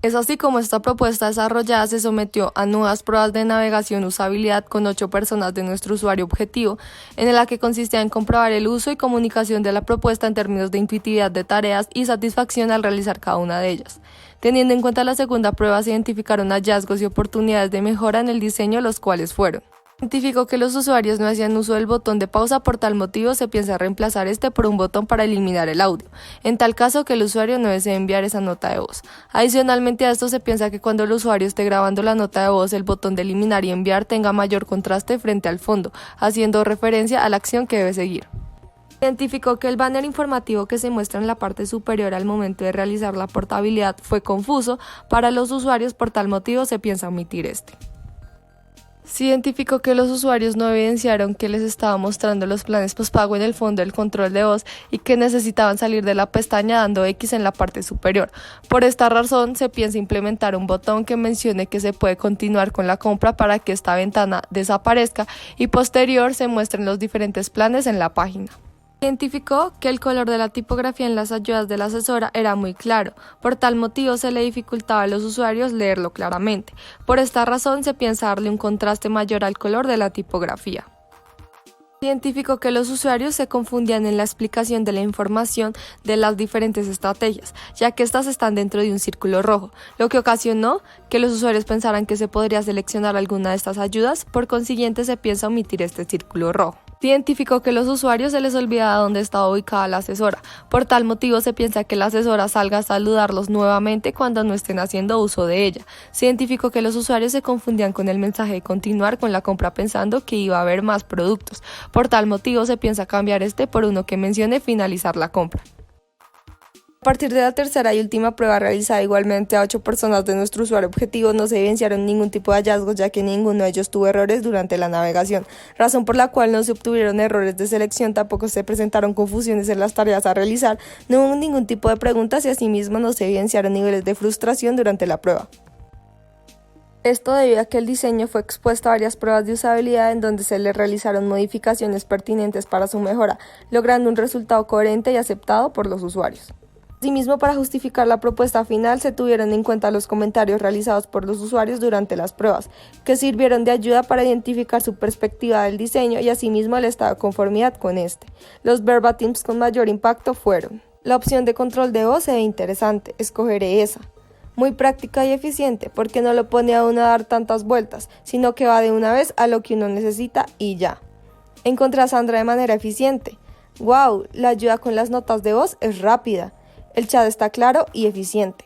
Es así como esta propuesta desarrollada se sometió a nuevas pruebas de navegación usabilidad con 8 personas de nuestro usuario objetivo, en la que consistía en comprobar el uso y comunicación de la propuesta en términos de intuitividad de tareas y satisfacción al realizar cada una de ellas. Teniendo en cuenta la segunda prueba, se identificaron hallazgos y oportunidades de mejora en el diseño, los cuales fueron: identificó que los usuarios no hacían uso del botón de pausa, por tal motivo se piensa reemplazar este por un botón para eliminar el audio, en tal caso que el usuario no desee enviar esa nota de voz. Adicionalmente a esto, se piensa que cuando el usuario esté grabando la nota de voz, el botón de eliminar y enviar tenga mayor contraste frente al fondo, haciendo referencia a la acción que debe seguir. Identificó que el banner informativo que se muestra en la parte superior al momento de realizar la portabilidad fue confuso para los usuarios, por tal motivo se piensa omitir este. Se identificó que los usuarios no evidenciaron que les estaba mostrando los planes postpago en el fondo del control de voz y que necesitaban salir de la pestaña dando X en la parte superior. Por esta razón, se piensa implementar un botón que mencione que se puede continuar con la compra para que esta ventana desaparezca y posterior se muestren los diferentes planes en la página. Identificó que el color de la tipografía en las ayudas de la asesora era muy claro, por tal motivo se le dificultaba a los usuarios leerlo claramente. Por esta razón se piensa darle un contraste mayor al color de la tipografía. Identificó que los usuarios se confundían en la explicación de la información de las diferentes estrategias, ya que estas están dentro de un círculo rojo, lo que ocasionó que los usuarios pensaran que se podría seleccionar alguna de estas ayudas, por consiguiente se piensa omitir este círculo rojo. Se identificó que a los usuarios se les olvidaba dónde estaba ubicada la asesora, por tal motivo se piensa que la asesora salga a saludarlos nuevamente cuando no estén haciendo uso de ella. Se identificó que los usuarios se confundían con el mensaje de continuar con la compra pensando que iba a haber más productos, por tal motivo se piensa cambiar este por uno que mencione finalizar la compra. A partir de la tercera y última prueba realizada igualmente a 8 personas de nuestro usuario objetivo, no se evidenciaron ningún tipo de hallazgos, ya que ninguno de ellos tuvo errores durante la navegación, razón por la cual no se obtuvieron errores de selección, tampoco se presentaron confusiones en las tareas a realizar, no hubo ningún tipo de preguntas y asimismo no se evidenciaron niveles de frustración durante la prueba. Esto debido a que el diseño fue expuesto a varias pruebas de usabilidad en donde se le realizaron modificaciones pertinentes para su mejora, logrando un resultado coherente y aceptado por los usuarios. Asimismo, para justificar la propuesta final, se tuvieron en cuenta los comentarios realizados por los usuarios durante las pruebas, que sirvieron de ayuda para identificar su perspectiva del diseño y asimismo el estado de conformidad con este. Los verbatims con mayor impacto fueron: la opción de control de voz se ve interesante, escogeré esa. Muy práctica y eficiente, porque no lo pone a uno a dar tantas vueltas, sino que va de una vez a lo que uno necesita y ya. Encontré a Sandra de manera eficiente. ¡Wow! La ayuda con las notas de voz es rápida. El chat está claro y eficiente.